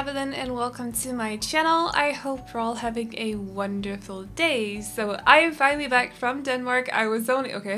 Aveline and welcome to my channel. I hope you're all having a wonderful day. So I am finally back from Denmark. I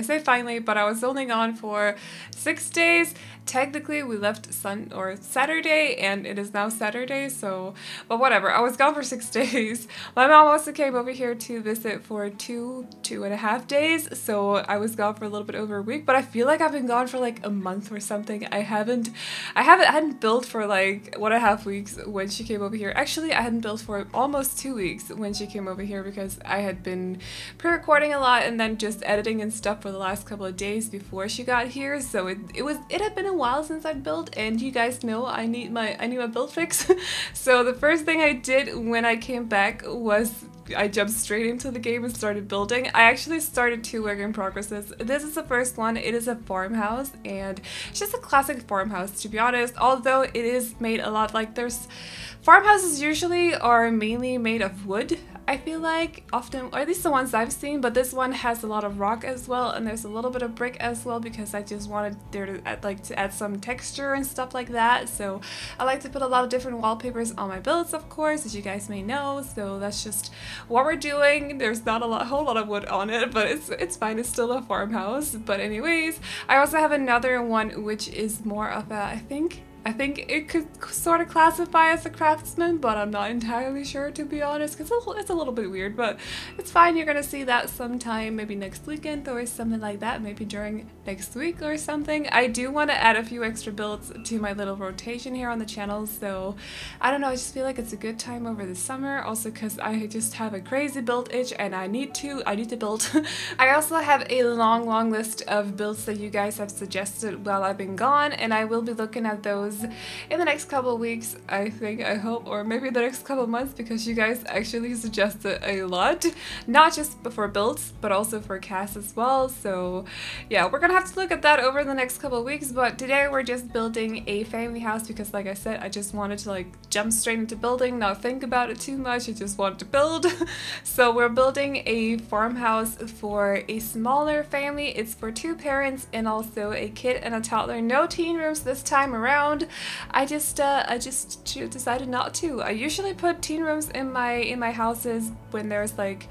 say finally, but I was only gone for 6 days. Technically we left Saturday and it is now Saturday, so but whatever. I was gone for 6 days. My mom also came over here to visit for two and a half days, so I was gone for a little bit over a week, but I feel like I've been gone for like a month or something. I hadn't built for like 1.5 weeks when she came over here. Actually, I hadn't built for almost 2 weeks when she came over here because I had been pre-recording a lot and then just editing and stuff for the last couple of days before she got here. So it had been a while since I'd built, and you guys know I need my build fix. So the first thing I did when I came back was I jumped straight into the game and started building. I actually started 2 work in progresses. This is the first one. It is a farmhouse, and it's just a classic farmhouse, to be honest, although it is made a lot like farmhouses usually are mainly made of wood, I feel like, often, or at least the ones I've seen, but this one has a lot of rock as well, and there's a little bit of brick as well because I just wanted there to add some texture and stuff like that. So I like to put a lot of different wallpapers on my builds, of course, as you guys may know. So that's just what we're doing. There's not a whole lot of wood on it, but it's fine. It's still a farmhouse. But anyways, I also have another one which is more of a, I think it could sort of classify as a craftsman, but I'm not entirely sure, to be honest, because it's a little bit weird, but it's fine. You're gonna see that sometime, maybe next weekend or something like that, maybe during next week or something. I do want to add a few extra builds to my little rotation here on the channel, so I don't know, I just feel like it's a good time over the summer, also because I just have a crazy build itch and I need to build. I also have a long list of builds that you guys have suggested while I've been gone, and I will be looking at those in the next couple of weeks, I hope, or maybe the next couple of months, because you guys actually suggested a lot, not just for builds but also for casts as well. So yeah, we're gonna have to look at that over the next couple of weeks, but today we're just building a family house because, like I said, I just wanted to like jump straight into building, not think about it too much. I just want to build. So we're building a farmhouse for a smaller family. It's for 2 parents and also a kid and a toddler. No teen rooms this time around. I just decided not to. I usually put teen rooms in my houses when there's like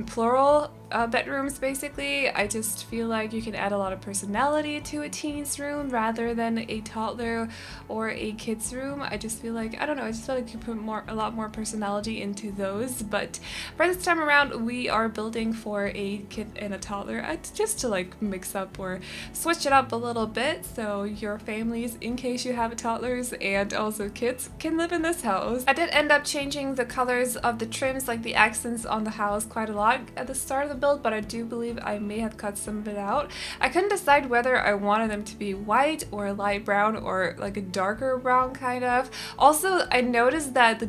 plural bedrooms, basically. I just feel like you can add a lot of personality to a teen's room rather than a toddler or a kid's room. I just feel like, I don't know, I just feel like you put a lot more personality into those. But for this time around, we are building for a kid and a toddler, just to like mix up or switch it up a little bit, so your families, in case you have toddlers and also kids, can live in this house. I did end up changing the colors of the trims, like the accents on the house, quite a lot at the start of the build, but I do believe I may have cut some of it out. I couldn't decide whether I wanted them to be white or light brown or like a darker brown kind of. Also, I noticed that the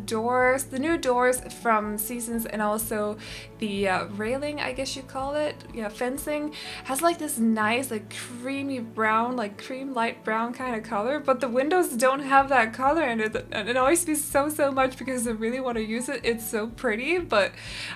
new doors from Seasons and also the railing, I guess you call it, yeah, fencing, has like this nice like creamy brown, like cream light brown kind of color, but the windows don't have that color, and it annoys me so much because I really want to use it. It's so pretty, but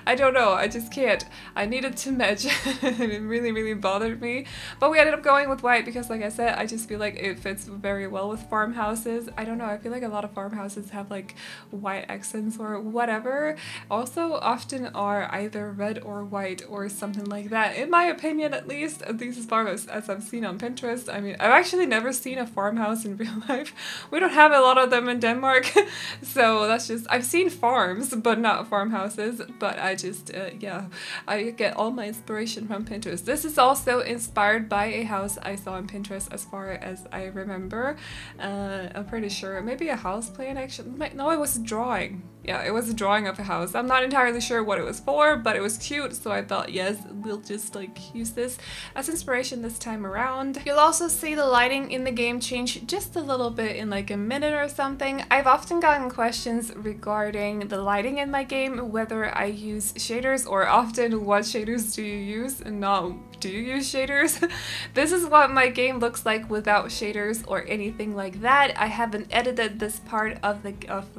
I don't know, I just can't. I needed to match and it really bothered me. But we ended up going with white because, like I said, I just feel like it fits very well with farmhouses. I don't know, I feel like a lot of farmhouses have like white accents or whatever. Also often are either red or white or something like that, in my opinion, at least as far as I've seen on Pinterest. I mean, I've actually never seen a farmhouse in real life. We don't have a lot of them in Denmark, so that's just, I've seen farms but not farmhouses, but I just yeah, I get all my inspiration from Pinterest. This is also inspired by a house I saw on Pinterest as far as I remember. I'm pretty sure, maybe a house plan actually. No, it was a drawing. Yeah, it was a drawing of a house. I'm not entirely sure what it was for, but it was cute, so I thought, yes, we'll just like use this as inspiration this time around. You'll also see the lighting in the game change just a little bit in like a minute or something. I've often gotten questions regarding the lighting in my game, whether I use shaders, or often what shaders do you use, and not do you use shaders? This is what my game looks like without shaders or anything like that. I haven't edited this part of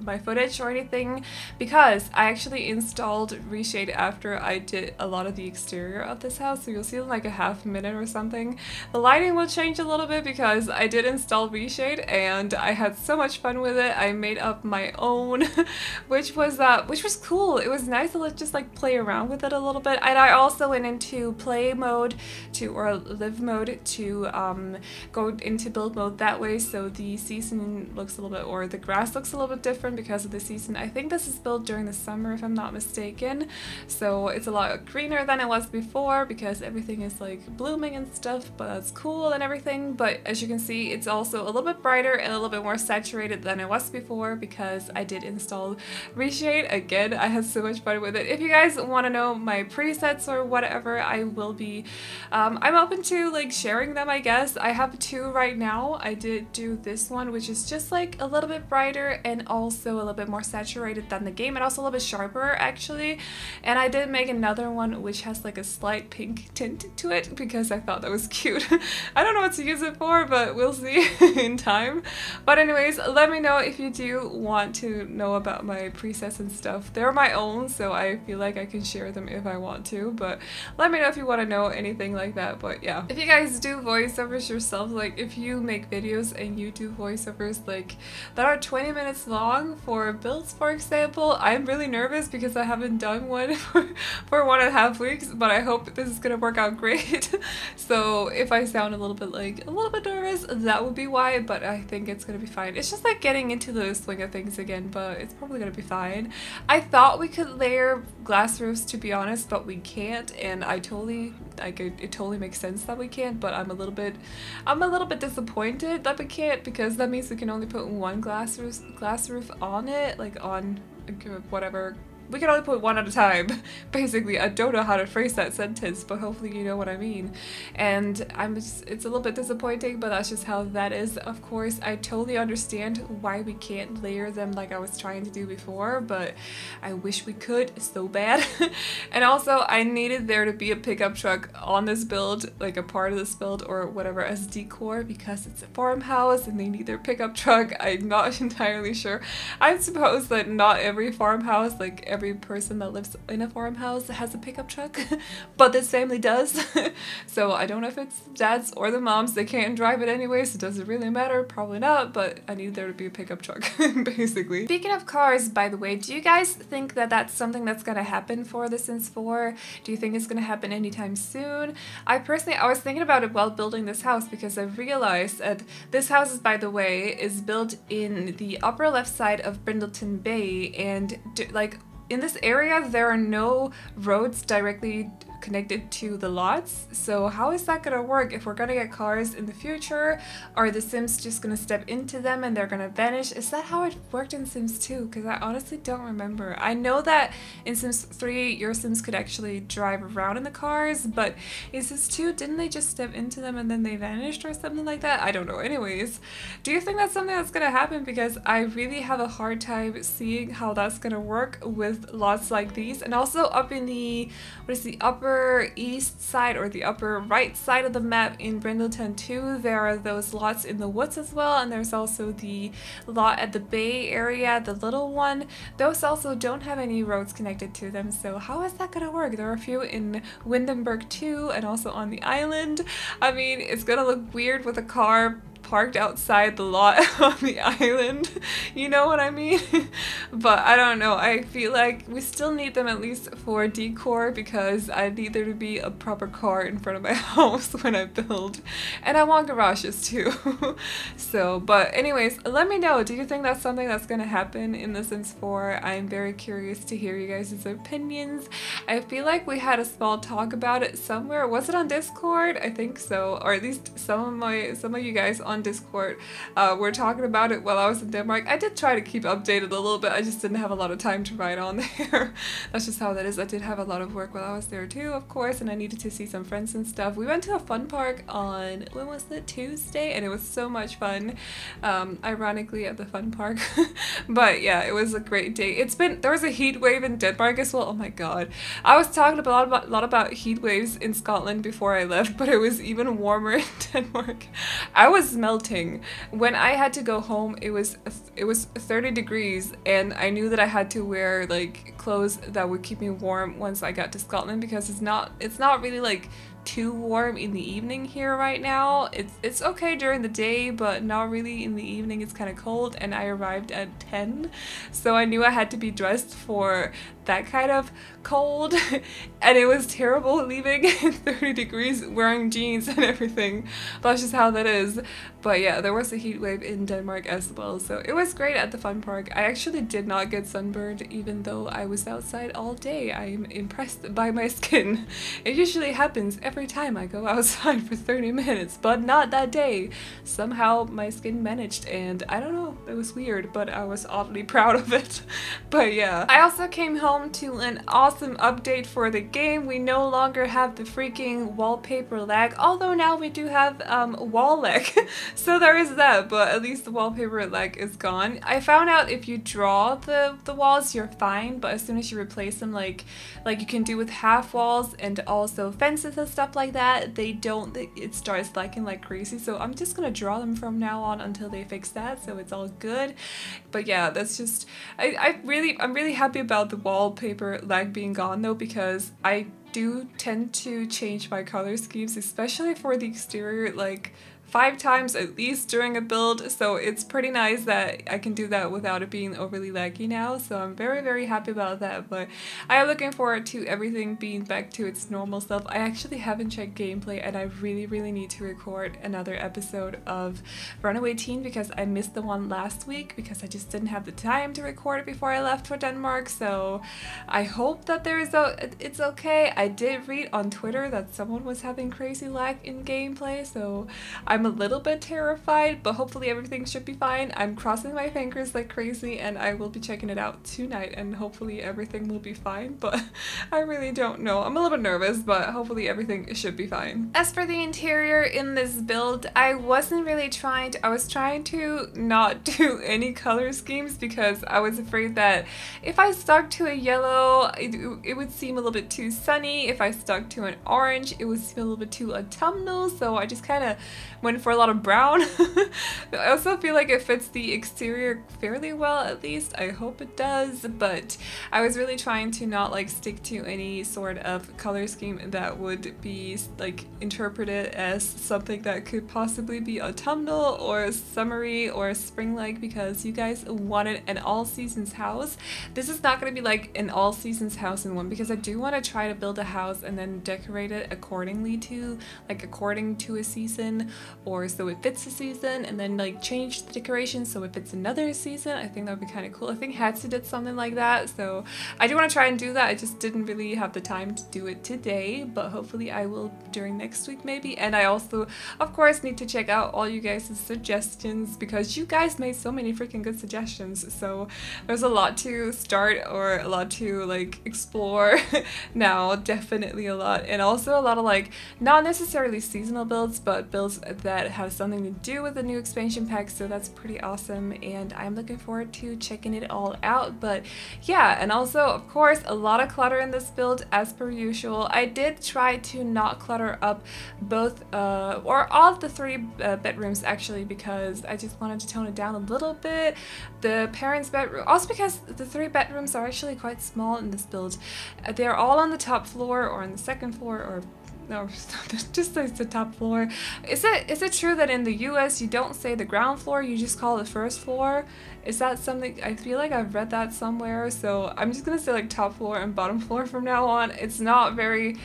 my footage or anything because I actually installed Reshade after I did a lot of the exterior of this house, so you'll see in like a half minute or something. The lighting will change a little bit because I did install Reshade and I had so much fun with it. I made up my own which was cool. It was nice to just like play around with it a little bit, and I also went into play mode or live mode to go into build mode that way, so the season looks a little bit, or the grass looks a little bit different because of the season. I think this is built during the summer if I'm not mistaken, so it's a lot greener than it was before because everything is like blooming and stuff, but that's cool and everything. But as you can see, it's also a little bit brighter and a little bit more saturated than it was before because I did install Reshade. Again, I had so much fun with it. If you guys want to know my presets or whatever, I will be I'm open to like sharing them, I guess. I have two right now. I did do this one, which is just like a little bit brighter and also a little bit more saturated than the game, and also a little bit sharper actually. And I did make another one which has like a slight pink tint to it because I thought that was cute. I don't know what to use it for, but we'll see in time. But anyways, let me know if you do want to know about my presets and stuff. They're my own, so I feel like I can share them if I want to, but let me know if you want to know anything like that. But yeah, if you guys do voiceovers yourself, like if you make videos and you do voiceovers like that are 20 minutes long for builds, for example, I'm really nervous because I haven't done one for 1.5 weeks, but I hope this is gonna work out great. So if I sound a little bit nervous, that would be why, but I think it's gonna be fine. It's just like getting into the swing of things again, but it's probably gonna be fine. I thought we could layer glass roofs, to be honest, but we can't, and it totally makes sense that we can't, but I'm a little bit disappointed that we can't, because that means we can only put one glass roof on it, like on whatever. We can only put one at a time, basically. I don't know how to phrase that sentence, but hopefully you know what I mean. And it's a little bit disappointing, but that's just how that is. Of course, I totally understand why we can't layer them like I was trying to do before, but I wish we could so bad. And also, I needed there to be a pickup truck on this build, like a part of this build or whatever, as decor, because it's a farmhouse and they need their pickup truck. I'm not entirely sure. I suppose that not every farmhouse, like every person that lives in a farmhouse has a pickup truck, but this family does. So I don't know if it's dads or the moms. They can't drive it anyway, so does it really matter? Probably not, but I need there to be a pickup truck, basically. Speaking of cars, by the way, do you guys think that that's something that's gonna happen for The Sims 4? Do you think it's gonna happen anytime soon? I was thinking about it while building this house because I realized that this house, by the way, is built in the upper left side of Brindleton Bay, and like in this area there are no roads directly connected to the lots. So how is that gonna work if we're gonna get cars in the future? Are the Sims just gonna step into them and they're gonna vanish? Is that how it worked in Sims 2? Because I honestly don't remember. I know that in Sims 3 your Sims could actually drive around in the cars, but in Sims 2 didn't they just step into them and then they vanished or something like that? I don't know. Anyways, do you think that's something that's gonna happen? Because I really have a hard time seeing how that's gonna work with lots like these. And also up in the, what is the upper east side or the upper right side of the map in Brindleton 2, there are those lots in the woods as well, and there's also the lot at the bay area, the little one. Those also don't have any roads connected to them, so how is that gonna work? There are a few in Windenburg too, and also on the island. I mean, it's gonna look weird with a car parked outside the lot on the island, you know what I mean? But I don't know, I feel like we still need them at least for decor, because I need there to be a proper car in front of my house when I build, and I want garages too. So, but anyways, let me know, do you think that's something that's gonna happen in The Sims 4? I'm very curious to hear you guys' opinions. I feel like we had a small talk about it somewhere. Was it on Discord? I think so, or at least some of you guys on on Discord were talking about it while I was in Denmark. I did try to keep updated a little bit, I just didn't have a lot of time to write on there. That's just how that is. I did have a lot of work while I was there too, of course, and I needed to see some friends and stuff. We went to a fun park on, when was it, Tuesday, and it was so much fun, ironically at the fun park. But yeah, it was a great day. There was a heat wave in Denmark as well. Oh my god. I was talking a lot about heat waves in Scotland before I left, but it was even warmer in Denmark. I was melting. When I had to go home, it was 30 degrees, and I knew that I had to wear like clothes that would keep me warm once I got to Scotland, because it's not really like too warm in the evening here right now. It's okay during the day, but not really in the evening. It's kind of cold, and I arrived at 10, so I knew I had to be dressed for that kind of cold, and it was terrible leaving in 30 degrees wearing jeans and everything. That's just how that is. But yeah, there was a heat wave in Denmark as well, so it was great at the fun park. I actually did not get sunburned even though I was outside all day. I'm impressed by my skin. It usually happens every time I go outside for 30 minutes, but not that day. Somehow my skin managed, and I don't know, it was weird, but I was oddly proud of it. But yeah, I also came home to an awesome update for the game. We no longer have the freaking wallpaper lag, although now we do have wall lag. So there is that, but at least the wallpaper lag is gone. I found out if you draw the walls, you're fine, but as soon as you replace them, like you can do with half walls and also fences and stuff like that, it starts lagging like crazy. So I'm just gonna draw them from now on until they fix that, so it's all good. But yeah, that's just, I'm really happy about the wallpaper lag being gone though, because I do tend to change my color schemes, especially for the exterior, like 5 times at least during a build, so it's pretty nice that I can do that without it being overly laggy now, so I'm very happy about that. But I am looking forward to everything being back to its normal self. I actually haven't checked gameplay, and I really need to record another episode of Runaway Teen, because I missed the one last week because I just didn't have the time to record it before I left for Denmark. So I hope that it's okay. I did read on Twitter that someone was having crazy lag in gameplay, so I'm a little bit terrified, but hopefully everything should be fine. I'm crossing my fingers like crazy, and I will be checking it out tonight, and hopefully everything will be fine, but I really don't know. I'm a little bit nervous, but hopefully everything should be fine. As for the interior in this build, I was trying to not do any color schemes because I was afraid that if I stuck to a yellow, it would seem a little bit too sunny. If I stuck to an orange, it would seem a little bit too autumnal, so I just kind of went for a lot of brown. I also feel like it fits the exterior fairly well, at least. I hope it does, but I was really trying to not like stick to any sort of color scheme that would be like interpreted as something that could possibly be autumnal or summery or spring-like, because you guys wanted an all-seasons house. This is not going to be like an all-seasons house in one, because I do want to try to build a house and then decorate it according to a season, or so it fits the season, and then like change the decorations so it fits another season. I think that would be kind of cool. I think Hatsu did something like that, so I do want to try and do that. I just didn't really have the time to do it today, but hopefully I will during next week maybe. And I also, of course, need to check out all you guys' suggestions, because you guys made so many freaking good suggestions, so there's a lot to start, or a lot to like explore now, definitely a lot. And also a lot of like not necessarily seasonal builds, but builds that have something to do with the new expansion pack, so that's pretty awesome, and I'm looking forward to checking it all out. But yeah, and also of course a lot of clutter in this build as per usual. I did try to not clutter up both or all of the 3 bedrooms actually, because I just wanted to tone it down a little bit. The parents' bedroom, also because the 3 bedrooms are actually quite small in this build. They're all on the top floor or on the second floor, or no, just like the top floor. Is it true that in the US you don't say the ground floor, you just call it the first floor? Is that something? I feel like I've read that somewhere, so I'm just gonna say like top floor and bottom floor from now on. It's not very,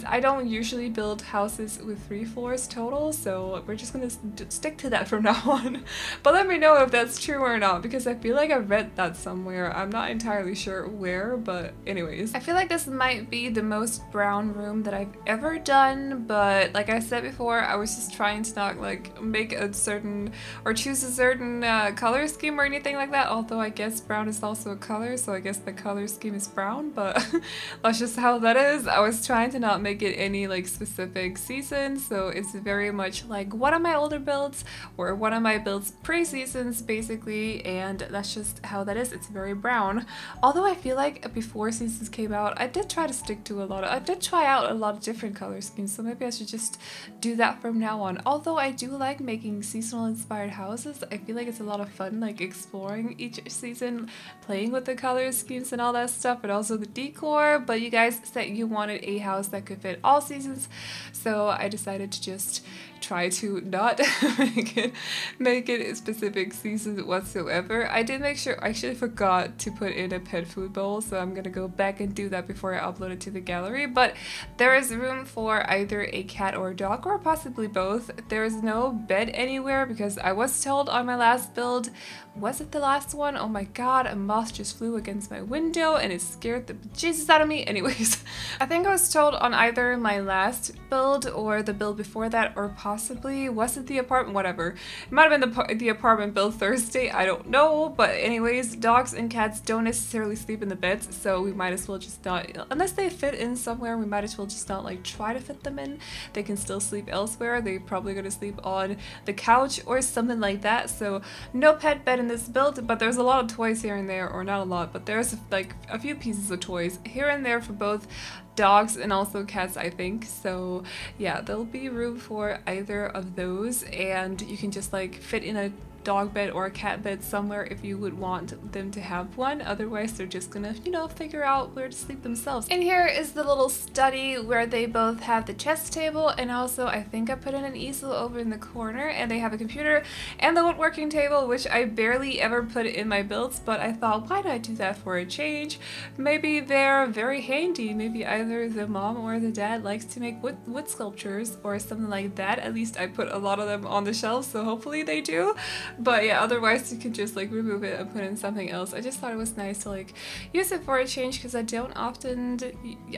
I don't usually build houses with 3 floors total, so we're just gonna stick to that from now on. But let me know if that's true or not, because I feel like I've read that somewhere. I'm not entirely sure where, but anyways. I feel like this might be the most brown room that I've ever done done, but like I said before, I was just trying to not like make a certain or choose a certain color scheme or anything like that, although I guess brown is also a color, so I guess the color scheme is brown, but that's just how that is. I was trying to not make it any like specific season, so it's very much like one of my older builds or one of my builds pre-seasons basically, and that's just how that is. It's very brown. Although I feel like before seasons came out, I did try to stick to I did try out a lot of different color schemes, so maybe I should just do that from now on. Although I do like making seasonal inspired houses, I feel like it's a lot of fun like exploring each season, playing with the color schemes and all that stuff, but also the decor. But you guys said you wanted a house that could fit all seasons, so I decided to just try to not make it a specific season whatsoever. I did make sure, I actually forgot to put in a pet food bowl, so I'm gonna go back and do that before I upload it to the gallery. But there is room for either a cat or a dog, or possibly both. There is no bed anywhere because I was told on my last build, was it the last one? Oh my god, a moth just flew against my window and it scared the bejesus out of me. Anyways, I think I was told on either my last build or the build before that, or possibly, was it the apartment? Whatever. It might have been the apartment build Thursday, I don't know. But anyways, dogs and cats don't necessarily sleep in the beds, so we might as well just not, unless they fit in somewhere, we might as well just not like try to fit them in. They can still sleep elsewhere. They're probably gonna sleep on the couch or something like that. So no pet bed in this build, but there's a lot of toys here and there, or not a lot, but there's like a few pieces of toys here and there for both dogs and also cats, I think. So yeah, there'll be room for either of those, and you can just like fit in a dog bed or a cat bed somewhere if you would want them to have one. Otherwise, they're just gonna, you know, figure out where to sleep themselves. And here is the little study where they both have the chess table, and also I think I put in an easel over in the corner, and they have a computer and the woodworking table, which I barely ever put in my builds, but I thought, why not do that for a change? Maybe they're very handy. Maybe either the mom or the dad likes to make wood sculptures or something like that. At least I put a lot of them on the shelves, so hopefully they do. But yeah, otherwise you can just like remove it and put in something else. I just thought it was nice to like use it for a change, because I don't often,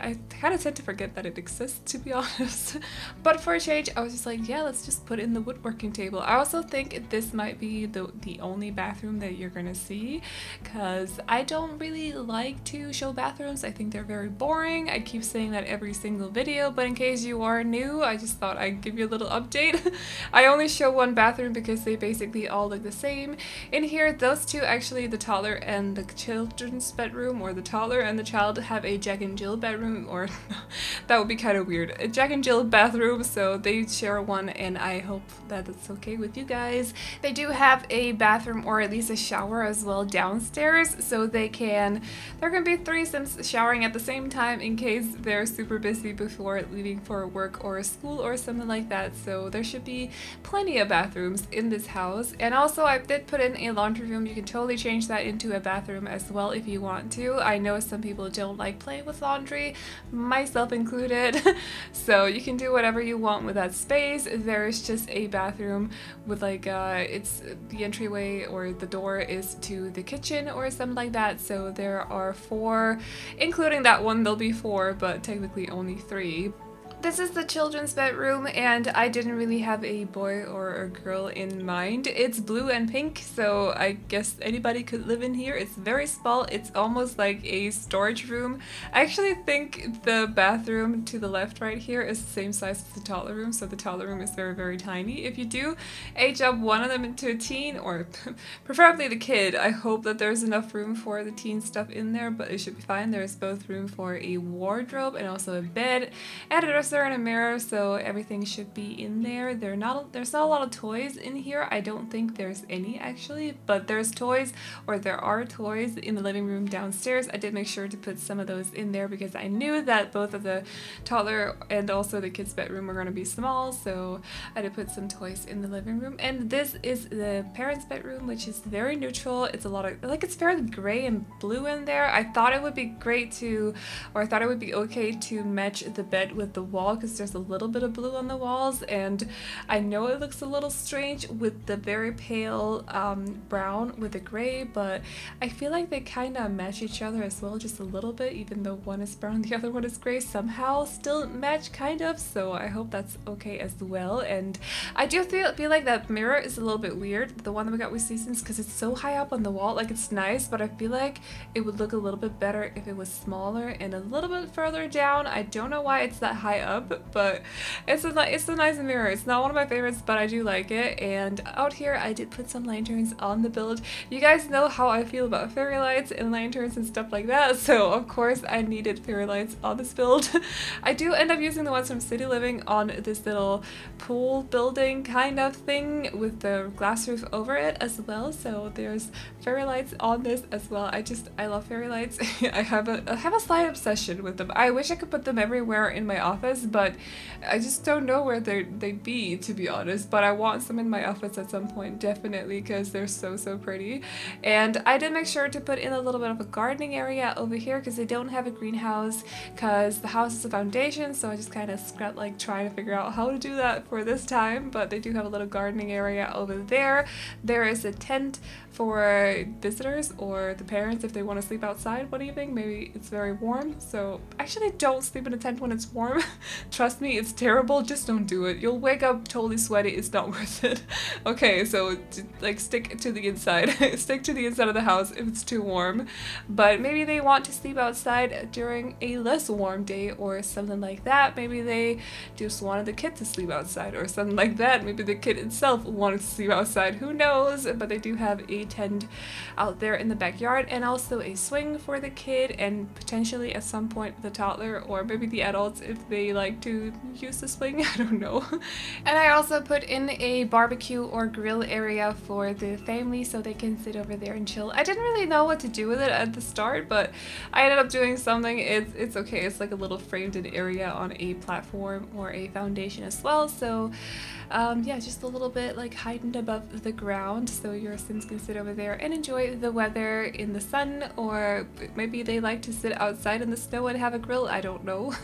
I kind of tend to forget that it exists, to be honest. But for a change, I was just like, yeah, let's just put in the woodworking table. I also think this might be the only bathroom that you're gonna see, because I don't really like to show bathrooms. I think they're very boring. I keep saying that every single video, but in case you are new, I just thought I'd give you a little update. I only show one bathroom because they basically all look the same. In here, those two, actually the toddler and the children's bedroom, or the toddler and the child, have a Jack and Jill bedroom, or that would be kind of weird. A Jack and Jill bathroom, so they share one, and I hope that it's okay with you guys. They do have a bathroom, or at least a shower as well, downstairs, so there can be threesomes showering at the same time in case they're super busy before leaving for work or school or something like that. So there should be plenty of bathrooms in this house. And also I did put in a laundry room. You can totally change that into a bathroom as well if you want to. I know some people don't like playing with laundry, myself included. So you can do whatever you want with that space. There's just a bathroom with like it's the entryway, or the door is to the kitchen or something like that. So there are 4, including that one, there'll be 4, but technically only 3. This is the children's bedroom, and I didn't really have a boy or a girl in mind. It's blue and pink, so I guess anybody could live in here. It's very small. It's almost like a storage room. I actually think the bathroom to the left right here is the same size as the toddler room, so the toddler room is very, very tiny. If you do age up one of them into a teen, or preferably the kid, I hope that there's enough room for the teen stuff in there, but it should be fine. There's both room for a wardrobe and also a bed and a dresser and a mirror, so everything should be in there. There's not a lot of toys in here. I don't think there's any actually, but there's toys, or there are toys in the living room downstairs. I did make sure to put some of those in there because I knew that both of the toddler and also the kids' bedroom were going to be small, so I did put some toys in the living room. And this is the parents' bedroom, which is very neutral. It's a lot of, like, it's fairly gray and blue in there. I thought it would be great to, or I thought it would be okay to match the bed with the wall wall because there's a little bit of blue on the walls, and I know it looks a little strange with the very pale brown with the gray, but I feel like they kind of match each other as well, just a little bit, even though one is brown the other one is gray, somehow still match kind of, so I hope that's okay as well. And I do feel like that mirror is a little bit weird, the one that we got with Seasons, because it's so high up on the wall. Like, it's nice, but I feel like it would look a little bit better if it was smaller and a little bit further down. I don't know why it's that high up, but it's a nice mirror. It's not one of my favorites, but I do like it. And out here I did put some lanterns on the build. You guys know how I feel about fairy lights and lanterns and stuff like that, so of course I needed fairy lights on this build. I do end up using the ones from City Living on this little pool building kind of thing with the glass roof over it as well, so there's fairy lights on this as well. I love fairy lights. I have a slight obsession with them. I wish I could put them everywhere in my office, but I just don't know where they'd be, to be honest, but I want some in my office at some point, definitely, because they're so pretty. And I did make sure to put in a little bit of a gardening area over here because they don't have a greenhouse because the house is a foundation, so I just kind of like trying to figure out how to do that for this time, but they do have a little gardening area over there. There is a tent for visitors or the parents if they want to sleep outside one evening. Maybe it's very warm, so actually don't sleep in a tent when it's warm. Trust me, it's terrible. Just don't do it. You'll wake up totally sweaty. It's not worth it. Okay, so like stick to the inside. Stick to the inside of the house if it's too warm, but maybe they want to sleep outside during a less warm day or something like that. Maybe they just wanted the kid to sleep outside or something like that. Maybe the kid itself wanted to sleep outside, who knows, but they do have a tent out there in the backyard and also a swing for the kid and potentially at some point the toddler or maybe the adults if they like to use the swing. I don't know. And I also put in a barbecue or grill area for the family so they can sit over there and chill. I didn't really know what to do with it at the start, but I ended up doing something. It's okay. It's like a little framed in area on a platform or a foundation as well, so yeah, just a little bit like heightened above the ground so your Sims can sit over there and enjoy the weather in the sun, or maybe they like to sit outside in the snow and have a grill, I don't know.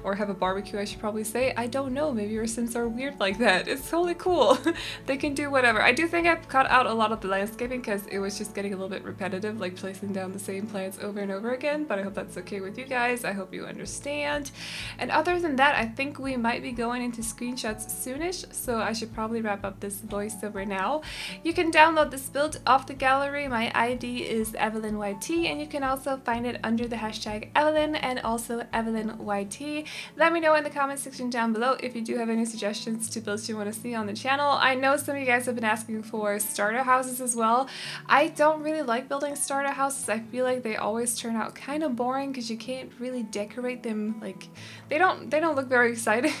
Or have a barbecue, I should probably say. I don't know, maybe your Sims are weird like that. It's totally cool. They can do whatever. I do think I've cut out a lot of the landscaping because it was just getting a little bit repetitive, like placing down the same plants over and over again, but I hope that's okay with you guys. I hope you understand. And other than that, I think we might be going into screenshots soonish, so I should probably wrap up this voiceover now. You can download this build off the gallery. My ID is AvelineYT, and you can also find it under the hashtag Aveline and also AvelineYT. Let me know in the comment section down below if you do have any suggestions to builds you want to see on the channel. I know some of you guys have been asking for starter houses as well. I don't really like building starter houses. I feel like they always turn out kind of boring because you can't really decorate them. Like, they don't look very exciting.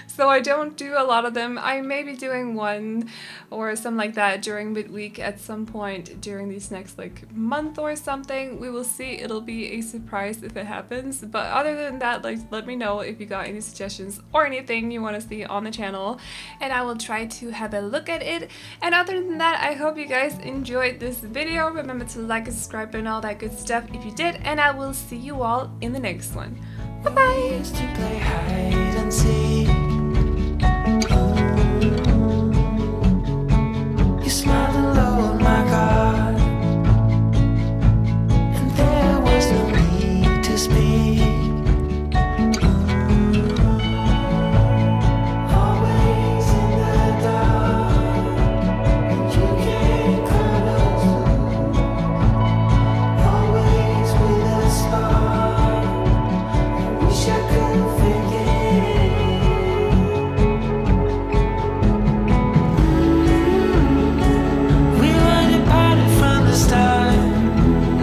So I don't do a lot of them. I may be doing one or something like that during midweek at some point during these next like month or something. We will see. It'll be a surprise if it happens, but other than that, like, let me know if you got any suggestions or anything you want to see on the channel and I will try to have a look at it. And other than that, I hope you guys enjoyed this video. Remember to like and subscribe and all that good stuff if you did, and I will see you all in the next one. Bye bye.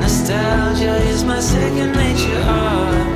Nostalgia is my second nature.